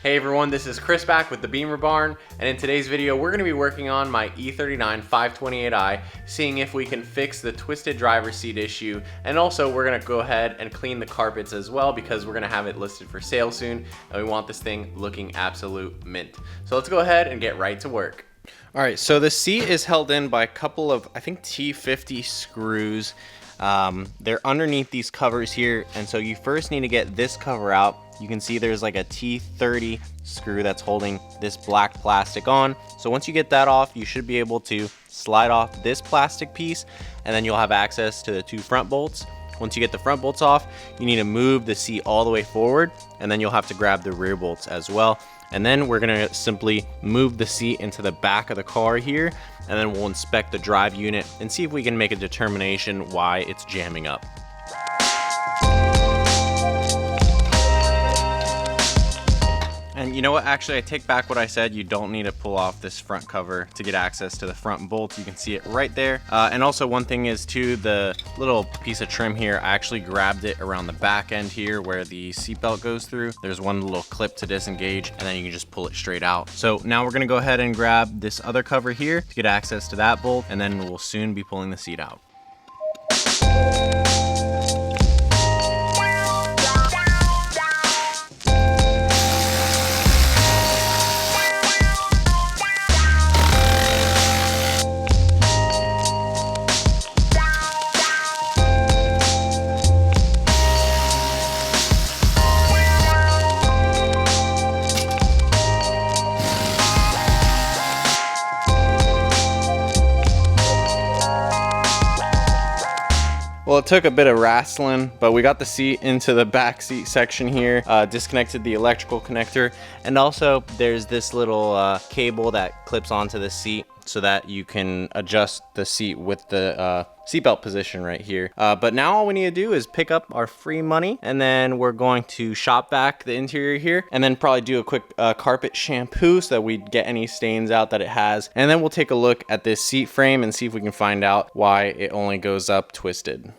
Hey everyone, this is Chris back with the Bimmer Barn, and in today's video we're going to be working on my E39 528i, seeing if we can fix the twisted driver's seat issue, and also we're going to go ahead and clean the carpets as well because we're going to have it listed for sale soon, and we want this thing looking absolute mint. So let's go ahead and get right to work. Alright, so the seat is held in by a couple of, I think, T50 screws. They're underneath these covers here, and so you first need to get this cover out. You can see there's like a T30 screw that's holding this black plastic on. So once you get that off, you should be able to slide off this plastic piece, and then you'll have access to the two front bolts. Once you get the front bolts off, you need to move the seat all the way forward, and then you'll have to grab the rear bolts as well. And then we're gonna simply move the seat into the back of the car here, and then we'll inspect the drive unit and see if we can make a determination why it's jamming up. And you know what, actually I take back what I said. You don't need to pull off this front cover to get access to the front bolt. You can see it right there. And also one thing is too, the little piece of trim here, I actually grabbed it around the back end here where the seatbelt goes through. There's one little clip to disengage, and then you can just pull it straight out. So now we're gonna go ahead and grab this other cover here to get access to that bolt, and then we'll soon be pulling the seat out. Well, it took a bit of wrestling, but we got the seat into the back seat section here, disconnected the electrical connector, and also there's this little cable that clips onto the seat so that you can adjust the seat with the seatbelt position right here. But now all we need to do is pick up our free money, and then we're going to shop vac the interior here, and then probably do a quick carpet shampoo so that we get any stains out that it has. And then we'll take a look at this seat frame and see if we can find out why it only goes up twisted.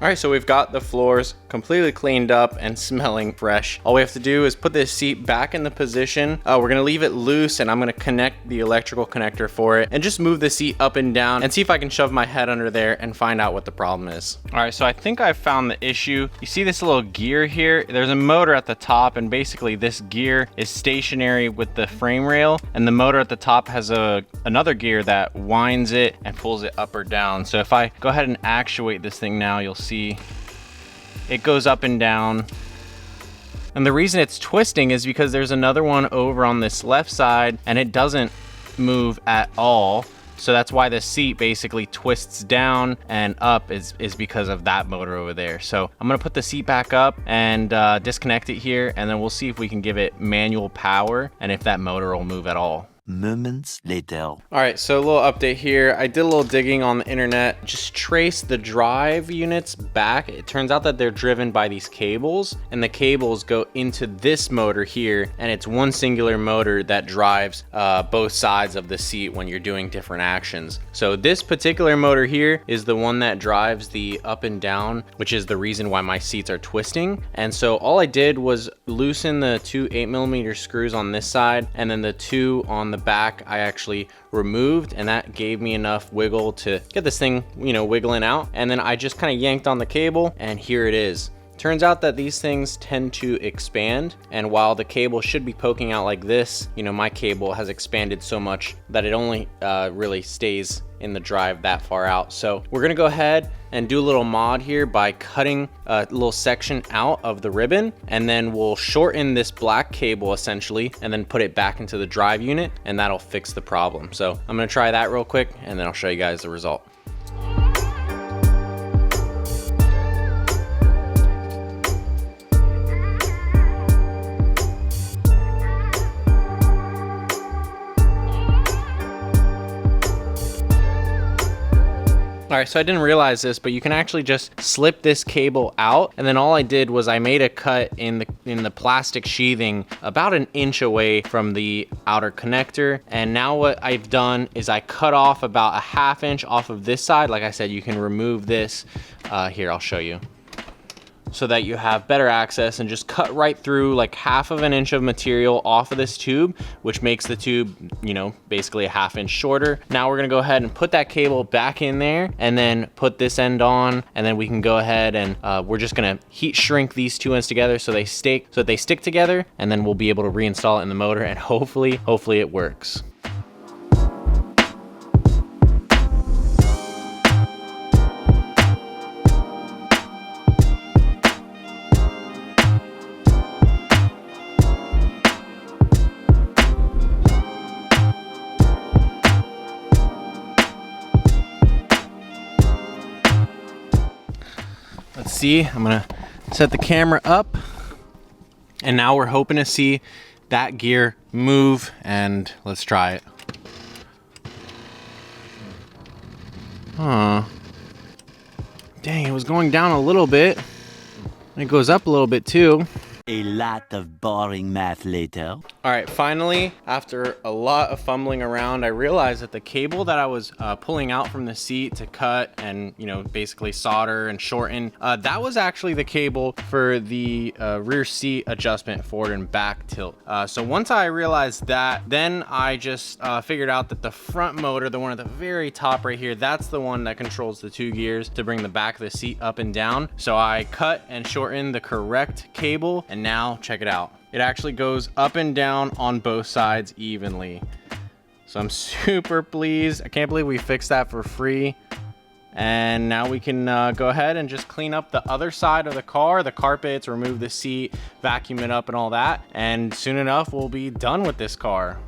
All right, so we've got the floors completely cleaned up and smelling fresh. All we have to do is put this seat back in the position. We're gonna leave it loose, and I'm gonna connect the electrical connector for it and just move the seat up and down and see if I can shove my head under there and find out what the problem is. All right, so I think I found the issue. You see this little gear here? There's a motor at the top, and basically this gear is stationary with the frame rail, and the motor at the top has another gear that winds it and pulls it up or down. So if I go ahead and actuate this thing now, you'll see it goes up and down. And the reason it's twisting is because there's another one over on this left side, and it doesn't move at all. So that's why the seat basically twists down and up is because of that motor over there. So I'm gonna put the seat back up and disconnect it here, and then we'll see if we can give it manual power and if that motor will move at all. Moments later. All right, so a little update here. I did a little digging on the internet, just traced the drive units back. It turns out that they're driven by these cables, and the cables go into this motor here, and it's one singular motor that drives both sides of the seat when you're doing different actions. So this particular motor here is the one that drives the up and down, which is the reason why my seats are twisting. And so all I did was loosen the two 8mm screws on this side, and then the two on the back I actually removed, and that gave me enough wiggle to get this thing, you know, wiggling out. And then I just kind of yanked on the cable, and here it is. Turns out that these things tend to expand, and while the cable should be poking out like this, you know, my cable has expanded so much that it only really stays in the drive that far out. So we're gonna go ahead and do a little mod here by cutting a little section out of the ribbon, and then we'll shorten this black cable essentially, and then put it back into the drive unit, and that'll fix the problem. So I'm gonna try that real quick, and then I'll show you guys the result. right, so I didn't realize this, but you can actually just slip this cable out, and then all I did was I made a cut in the plastic sheathing about an inch away from the outer connector. And now what I've done is I cut off about a ½ inch off of this side. Like I said, you can remove this. Here, I'll show you, so that you have better access, and just cut right through like ½ inch of material off of this tube, which makes the tube, you know, basically a ½ inch shorter. Now we're gonna go ahead and put that cable back in there, and then put this end on, and then we can go ahead and we're just gonna heat shrink these two ends together so they stick together, and then we'll be able to reinstall it in the motor, and hopefully it works. Let's see, I'm gonna set the camera up, and now we're hoping to see that gear move, and let's try it. Huh. Dang, it was going down a little bit. It goes up a little bit too. A lot of boring math later. All right, finally, after a lot of fumbling around, I realized that the cable that I was pulling out from the seat to cut and, you know, basically solder and shorten, that was actually the cable for the rear seat adjustment forward and back tilt. So once I realized that, then I just figured out that the front motor, the one at the very top right here, that's the one that controls the 2 gears to bring the back of the seat up and down. So I cut and shortened the correct cable, and now check it out. It actually goes up and down on both sides evenly. So I'm super pleased. I can't believe we fixed that for free. And now we can go ahead and just clean up the other side of the car, the carpets, remove the seat, vacuum it up and all that. And soon enough, we'll be done with this car.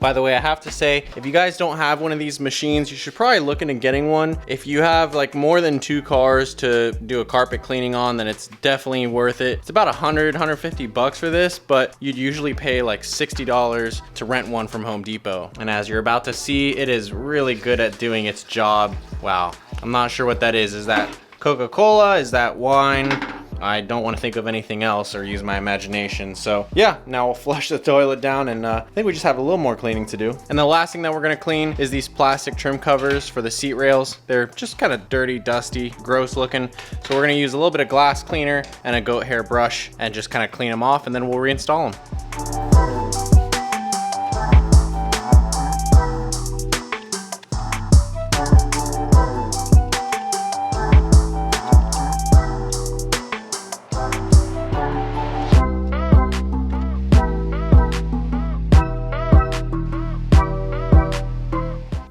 By the way, I have to say, if you guys don't have one of these machines, you should probably look into getting one. If you have like more than 2 cars to do a carpet cleaning on, then it's definitely worth it. It's about 150 bucks for this, but you'd usually pay like $60 to rent one from Home Depot. And as you're about to see, it is really good at doing its job. Wow, I'm not sure what that is. Is that Coca-Cola? Is that wine? I don't want to think of anything else or use my imagination. So yeah, now we'll flush the toilet down, and I think we just have a little more cleaning to do. And the last thing that we're gonna clean is these plastic trim covers for the seat rails. They're just kind of dirty, dusty, gross looking. So we're gonna use a little bit of glass cleaner and a goat hair brush and just kind of clean them off, and then we'll reinstall them.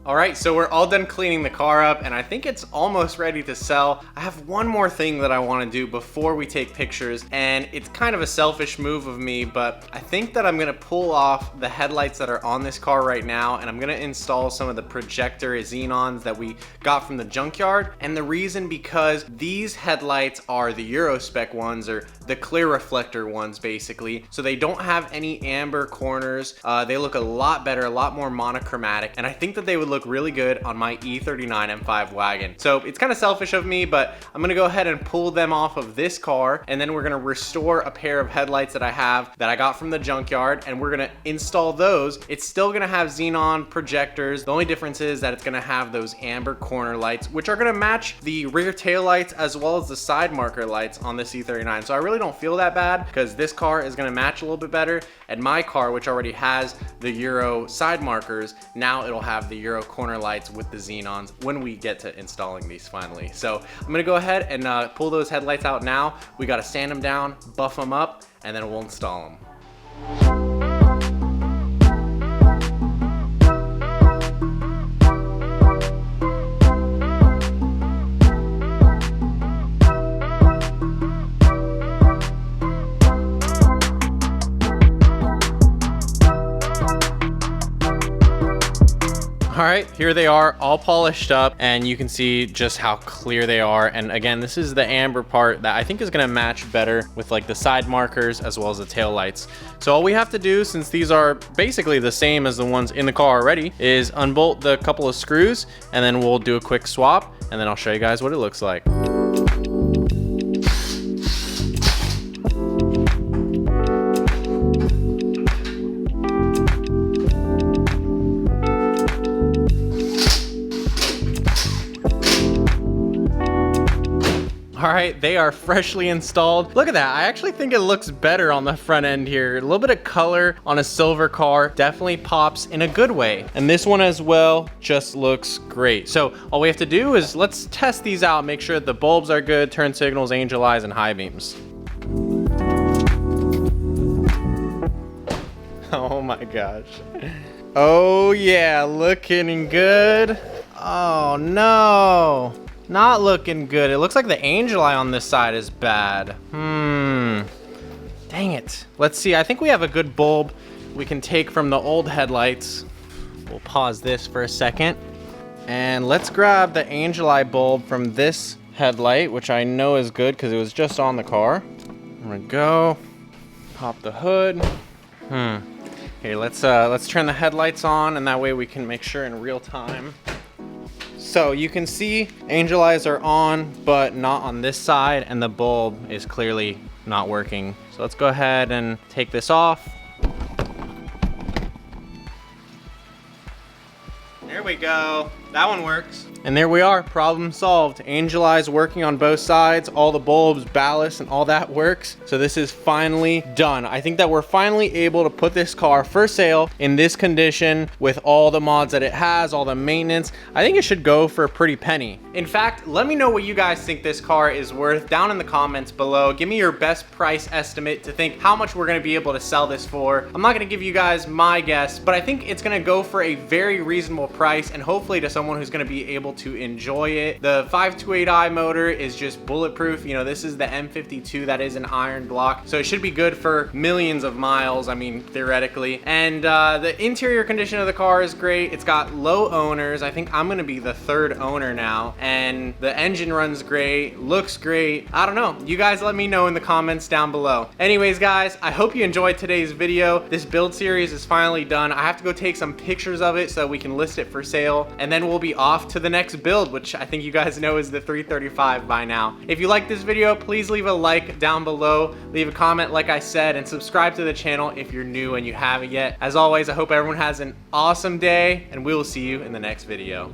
Alright, so we're all done cleaning the car up, and I think it's almost ready to sell. I have one more thing that I want to do before we take pictures, and it's kind of a selfish move of me, but I think that I'm going to pull off the headlights that are on this car right now, and I'm going to install some of the projector xenons that we got from the junkyard. And the reason, because these headlights are the US-spec ones, or the clear reflector ones basically, so they don't have any amber corners. They look a lot better, a lot more monochromatic, and I think that they would look really good on my E39 M5 wagon. So it's kind of selfish of me, but I'm gonna go ahead and pull them off of this car, and then we're gonna restore a pair of headlights that I have that I got from the junkyard, and we're gonna install those. It's still gonna have xenon projectors. The only difference is that it's gonna have those amber corner lights, which are gonna match the rear tail lights as well as the side marker lights on this E39. So I really probably don't feel that bad because this car is gonna match a little bit better. And my car, which already has the Euro side markers, now it'll have the Euro corner lights with the xenons when we get to installing these finally. So I'm gonna go ahead and pull those headlights out now. We gotta sand them down, buff them up, and then we'll install them. All right, here they are, all polished up, and you can see just how clear they are. And again, this is the amber part that I think is gonna match better with like the side markers as well as the tail lights. So all we have to do, since these are basically the same as the ones in the car already, is unbolt the couple of screws, and then we'll do a quick swap, and then I'll show you guys what it looks like. All right, they are freshly installed. Look at that, I actually think it looks better on the front end here. A little bit of color on a silver car definitely pops in a good way. And this one as well just looks great. So all we have to do is let's test these out, make sure that the bulbs are good, turn signals, angel eyes, and high beams. Oh my gosh. Oh yeah, looking good. Oh no. Not looking good. It looks like the angel eye on this side is bad. Dang it. Let's see, I think we have a good bulb we can take from the old headlights. We'll pause this for a second. And let's grab the angel eye bulb from this headlight, which I know is good because it was just on the car. I'm gonna go, pop the hood. Here, let's turn the headlights on, and that way we can make sure in real time. So you can see angel eyes are on, but not on this side, and the bulb is clearly not working. So let's go ahead and take this off. There we go. That one works. And there we are, problem solved. Angel eyes working on both sides, all the bulbs, ballast, and all that works. So this is finally done. I think that we're finally able to put this car for sale in this condition with all the mods that it has, all the maintenance. I think it should go for a pretty penny. In fact, let me know what you guys think this car is worth down in the comments below. Give me your best price estimate to think how much we're gonna be able to sell this for. I'm not gonna give you guys my guess, but I think it's gonna go for a very reasonable price, and hopefully to someone who's gonna be able to enjoy it. The 528i motor is just bulletproof. You know, this is the M52 that is an iron block, so it should be good for millions of miles, I mean, theoretically. And the interior condition of the car is great. It's got low owners. I think I'm gonna be the third owner now, and the engine runs great, looks great. I don't know, you guys let me know in the comments down below. Anyways guys, I hope you enjoyed today's video. This build series is finally done. I have to go take some pictures of it so we can list it for sale, and then we'll be off to the next build, which I think you guys know is the 335 by now. If you like this video, please leave a like down below, leave a comment like I said, and subscribe to the channel if you're new and you haven't yet. As always, I hope everyone has an awesome day, and we will see you in the next video.